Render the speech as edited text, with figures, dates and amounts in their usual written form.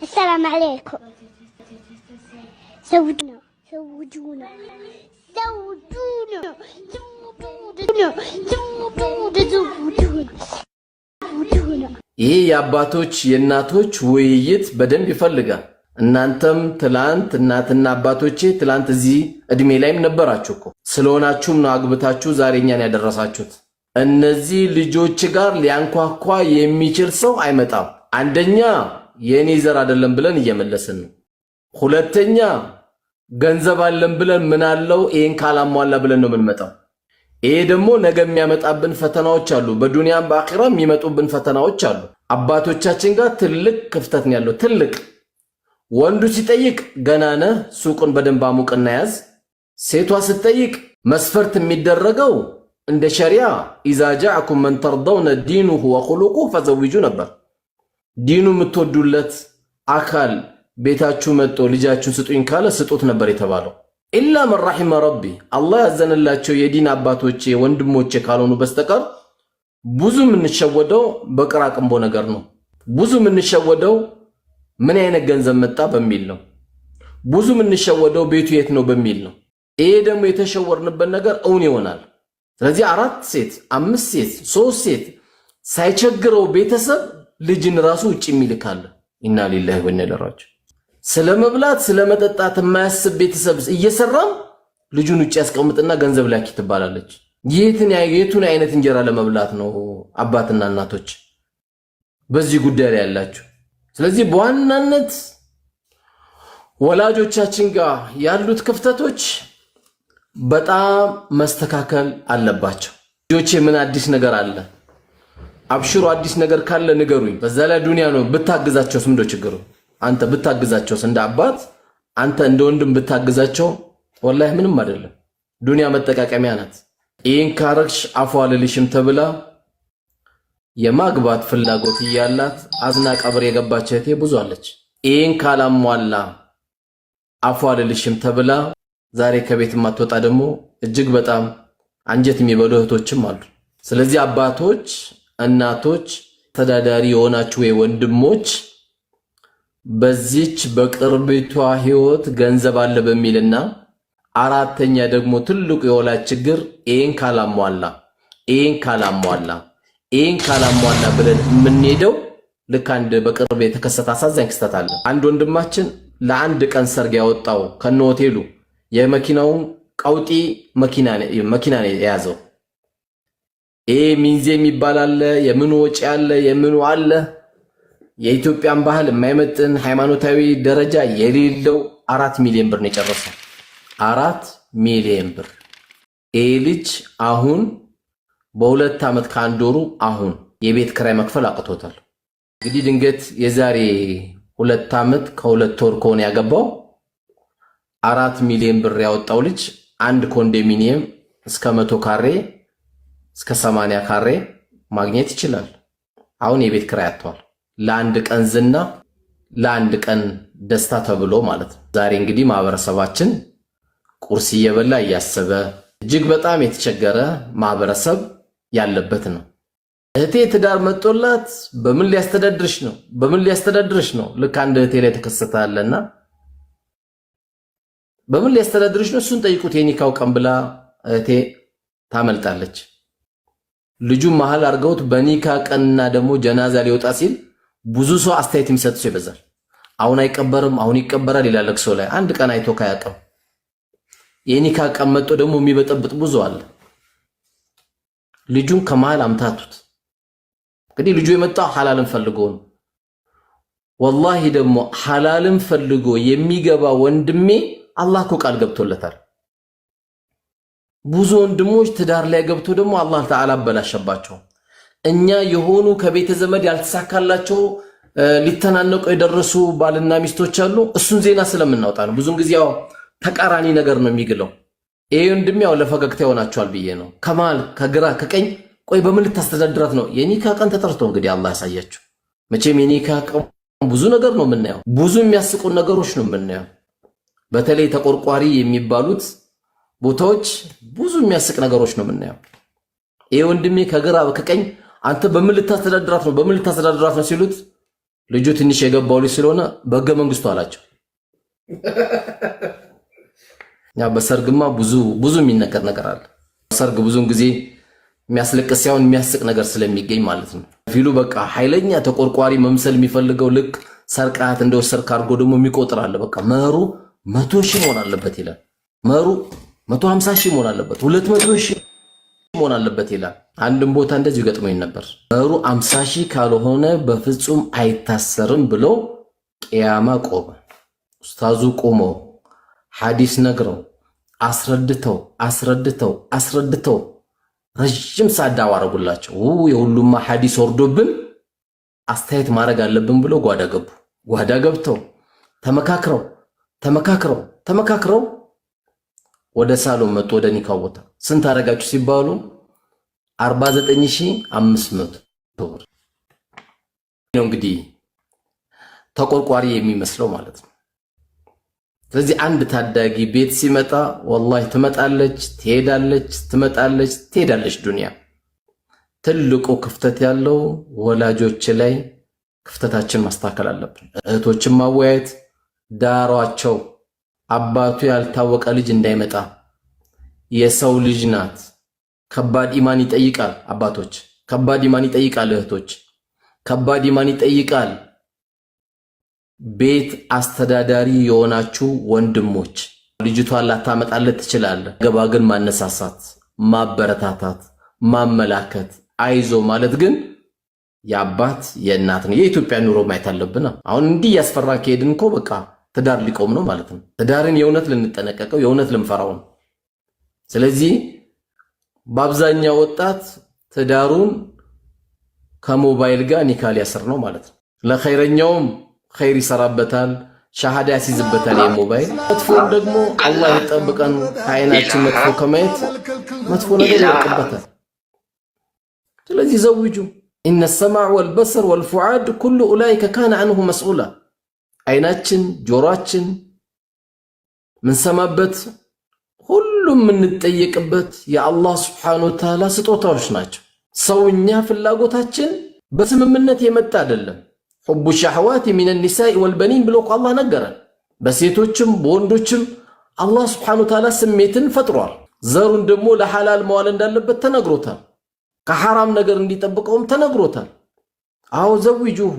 السلام عليكم. زوجونا زوجونا زوجونا زوجونا. ይህ የአባቶች የእናቶች ውይይት በደንብ ይፈልጋል። እናንተም ትላንት እናትና አባቶቼ ትላንት እዚህ እድሜ ላይም ነበራችሁ እኮ ስለሆናችሁም ነው አግብታችሁ ዛሬኛን ያደረሳችሁት። እነዚህ ልጆች ጋር ሊያንኳኳ የሚችል ሰው አይመጣም። አንደኛ የኔ ዘር አይደለም ብለን እየመለስን ነው። ሁለተኛ ገንዘብ አለን ብለን ምን አለው ይሄን ካላሟላ ብለን ነው የምንመጣው። ይሄ ደግሞ ነገ የሚያመጣብን ፈተናዎች አሉ። በዱንያም በአኺራም የሚመጡብን ፈተናዎች አሉ። አባቶቻችን ጋር ትልቅ ክፍተት ነው ያለው። ትልቅ ወንዱ ሲጠይቅ ገና ነህ ሱቁን በደንብ አሙቅና ያዝ። ሴቷ ስትጠይቅ መስፈርት የሚደረገው እንደ ሸሪዓ ኢዛ ጃአኩም መን ተርደውነ ዲኑሁ ወኹሉቁሁ ፈዘዊጁ ነበር። ዲኑ የምትወዱለት አካል ቤታችሁ መጥቶ ልጃችሁን ስጡኝ ካለ ስጡት ነበር የተባለው። ኢላ መን ረሒመ ረቢ አላህ ያዘነላቸው የዲን አባቶቼ ወንድሞቼ ካልሆኑ በስተቀር ብዙ የምንሸወደው በቅራቅንቦ ነገር ነው። ብዙ የምንሸወደው ምን አይነት ገንዘብ መጣ በሚል ነው። ብዙ የምንሸወደው ቤቱ የት ነው በሚል ነው። ይሄ ደግሞ የተሸወርንበት ነገር እውን ይሆናል። ስለዚህ 4 ሴት 5 ሴት 3 ሴት ሳይቸግረው ቤተሰብ ልጅን ራሱ ውጭ የሚልካል። ኢና ሊላሂ ወኢና ኢለይሂ ራጂዑን። ስለመብላት ስለመጠጣት የማያስብ ቤተሰብ እየሰራም ልጁን ውጭ ያስቀምጥና ገንዘብ ላኪ ትባላለች። የቱን አይነት እንጀራ ለመብላት ነው አባትና እናቶች በዚህ ጉዳይ ላይ ያላችሁ? ስለዚህ በዋናነት ወላጆቻችን ጋር ያሉት ክፍተቶች በጣም መስተካከል አለባቸው። ልጆቼ ምን አዲስ ነገር አለ? አብሽሩ፣ አዲስ ነገር ካለ ንገሩኝ። በዛ ላይ ዱንያ ነው። ብታግዛቸውስ ምንድነው ችግሩ? አንተ ብታግዛቸውስ እንደ አባት አንተ እንደ ወንድም ብታግዛቸው ወላሂ ምንም አይደለም። ዱንያ መጠቃቀሚያ ናት። ይህን ካረግሽ አፏ አልልሽም ተብላ የማግባት ፍላጎት እያላት አዝና ቀብር የገባች እህቴ ብዙ አለች። ይህን ካላሟላ አፏ አልልሽም ተብላ ዛሬ ከቤት ማትወጣ ደግሞ እጅግ በጣም አንጀት የሚበሉ እህቶችም አሉ። ስለዚህ አባቶች፣ እናቶች፣ ተዳዳሪ የሆናችሁ ወንድሞች በዚች በቅርቢቷ ህይወት ገንዘብ አለ በሚልና አራተኛ ደግሞ ትልቁ የወላጅ ችግር ይሄን ካላሟላ ብለን የምንሄደው ልክ አንድ በቅርብ የተከሰተ አሳዛኝ ክስተት አለ። አንድ ወንድማችን ለአንድ ቀን ሰርግ ያወጣው ከነ ሆቴሉ የመኪናውን ቀውጢ መኪና የያዘው ይሄ ሚንዜ የሚባል አለ፣ የምኑ ወጪ አለ፣ የምኑ አለ። የኢትዮጵያን ባህል የማይመጥን ሃይማኖታዊ ደረጃ የሌለው 4 ሚሊዮን ብር ነው የጨረሰው። 4 ሚሊዮን ብር። ይሄ ልጅ አሁን በ2 ዓመት ከአንድ ወሩ አሁን የቤት ክራይ መክፈል አቅቶታል። እንግዲህ ድንገት የዛሬ 2 ዓመት ከ2 ወር ከሆነ ያገባው 4 ሚሊዮን ብር ያወጣው ልጅ አንድ ኮንዶሚኒየም እስከ 100 ካሬ እስከ 80 ካሬ ማግኘት ይችላል። አሁን የቤት ክራይ አጥቷል። ለአንድ ቀን ዝና ለአንድ ቀን ደስታ ተብሎ ማለት ነው። ዛሬ እንግዲህ ማህበረሰባችን ቁርስ እየበላ እያሰበ እጅግ በጣም የተቸገረ ማህበረሰብ ያለበት ነው። እህቴ ትዳር መጥቶላት በምን ሊያስተዳድርሽ ነው? ልክ አንድ እህቴ ላይ ተከሰታለና በምን ሊያስተዳድርሽ ነው? እሱን ጠይቁት የኒካው ቀን ብላ እህቴ ታመልጣለች። ልጁ መሃል አርገውት በኒካ ቀንና ደግሞ ጀናዛ ሊወጣ ሲል ብዙ ሰው አስተያየት የሚሰጥ ሰው ይበዛል። አሁን አይቀበርም፣ አሁን ይቀበራል ይላል። ለቅሶ ላይ አንድ ቀን አይቶ ካያቀም የኒካ ቀን መጥቶ ደግሞ የሚበጠብጥ ብዙ አለ። ልጁን ከመሃል አምታቱት። እንግዲህ ልጁ የመጣው ሐላልን ፈልጎ ነው። ወላሂ ደግሞ ሐላልን ፈልጎ የሚገባ ወንድሜ አላህ እኮ ቃል ገብቶለታል። ብዙ ወንድሞች ትዳር ላይ ገብቶ ደግሞ አላህ ተዓላ አበላሸባቸው። እኛ የሆኑ ከቤተ ዘመድ ያልተሳካላቸው ሊተናነቁ የደረሱ ባልና ሚስቶች አሉ። እሱን ዜና ስለምናወጣ ነው። ብዙን ጊዜ ያው ተቃራኒ ነገር ነው የሚግለው። ይሄ ወንድም ያው ለፈገግታ ይሆናቸዋል ብዬ ነው። ከማል ከግራ ከቀኝ ቆይ በምን ልታስተዳድራት ነው? የኒካ ቀን ተጠርቶ እንግዲህ አላህ ያሳያችሁ። መቼም የኒካ ቀን ብዙ ነገር ነው የምናየው። ብዙ የሚያስቁ ነገሮች ነው የምናየው። በተለይ ተቆርቋሪ የሚባሉት ቦታዎች ብዙ የሚያስቅ ነገሮች ነው የምናየው። ይሄ ወንድሜ ከግራ ከቀኝ አንተ በምን ልታስተዳድራት ነው ሲሉት ልጁ ትንሽ የገባው ልጅ ስለሆነ በሕገ መንግስቱ አላቸው። ያ በሰርግማ ብዙ የሚነገር ነገር አለ። ሰርግ ብዙን ጊዜ የሚያስለቅስ ሳይሆን የሚያስቅ ነገር ስለሚገኝ ማለት ነው። ፊሉ በቃ ኃይለኛ ተቆርቋሪ መምሰል የሚፈልገው ልክ ሰርቃት እንደወሰድክ አድርጎ ደግሞ የሚቆጥር አለ። በቃ መሩ 100 ሺህ መሆን አለበት ይላል። መሩ 150 ሺህ መሆን አለበት፣ 200 ሺህ መሆን አለበት ይላል። አንድም ቦታ እንደዚህ ገጥሞኝ ነበር። መሩ 50 ሺህ ካልሆነ በፍጹም አይታሰርም ብሎ ቂያማ ቆመ። ኡስታዙ ቆሞ ሐዲስ ነግረው አስረድተው ረጅም ሰዓት ዳዋ አረጉላቸው። የሁሉማ ሐዲስ ወርዶብን አስተያየት ማድረግ አለብን ብሎ ጓዳ ገቡ። ጓዳ ገብተው ተመካክረው ወደ ሳሎን መጡ። ወደ ኒካው ቦታ ስንት አረጋችሁ ሲባሉ 49500 ብር ነው እንግዲህ ተቆርቋሪ የሚመስለው ማለት ነው። ስለዚህ አንድ ታዳጊ ቤት ሲመጣ ወላሂ ትመጣለች ትሄዳለች ዱንያ። ትልቁ ክፍተት ያለው ወላጆች ላይ ክፍተታችን ማስተካከል አለብን። እህቶችን ማወያየት፣ ዳሯቸው። አባቱ ያልታወቀ ልጅ እንዳይመጣ። የሰው ልጅ ናት። ከባድ ኢማን ይጠይቃል። አባቶች ከባድ ኢማን ይጠይቃል። እህቶች ከባድ ኢማን ይጠይቃል። ቤት አስተዳዳሪ የሆናችሁ ወንድሞች ልጅቷን ላታመጣለት ትችላለህ። ገባ ግን ማነሳሳት፣ ማበረታታት፣ ማመላከት፣ አይዞ ማለት ግን የአባት የእናት ነው። የኢትዮጵያ ኑሮ ማየት አለብን። አሁን እንዲህ ያስፈራ ከሄድን እኮ በቃ ትዳር ሊቆም ነው ማለት ነው። ትዳርን የእውነት ልንጠነቀቀው የእውነት ልንፈራው ነው። ስለዚህ በአብዛኛው ወጣት ትዳሩን ከሞባይል ጋር ኒካ ሊያስር ነው ማለት ነው። ለኸይረኛውም ኸይር ይሰራበታል፣ ሻሃዳ ያስይዝበታል። የሞባይል መጥፎን ደግሞ አላህ ይጠብቀን ከዓይናችን መጥፎ ከማየት መጥፎ ነገር ይወርቅበታል። ስለዚህ ዘውጁ ኢነ ሰማዕ ወልበሰር ወልፉዓድ ኩሉ ኡላኢከ ካነ አንሁ መስኡላ። ዓይናችን፣ ጆሮአችን ምንሰማበት ሁሉም የምንጠየቅበት የአላህ ስብሓነሁ ወተዓላ ስጦታዎች ናቸው። ሰውኛ ፍላጎታችን በስምምነት የመጣ አይደለም። ሑቡ ሸህዋት ሚነ ኒሳኢ ወልበኒን ብሎ አላህ ነገረን። በሴቶችም በወንዶችም አላህ ስብሓነሁ ወተዓላ ስሜትን ፈጥሯል። ዘሩን ደግሞ ለሐላል መዋል እንዳለበት ተነግሮታል። ከሐራም ነገር እንዲጠብቀውም ተነግሮታል። አዎ ዘውጁሁ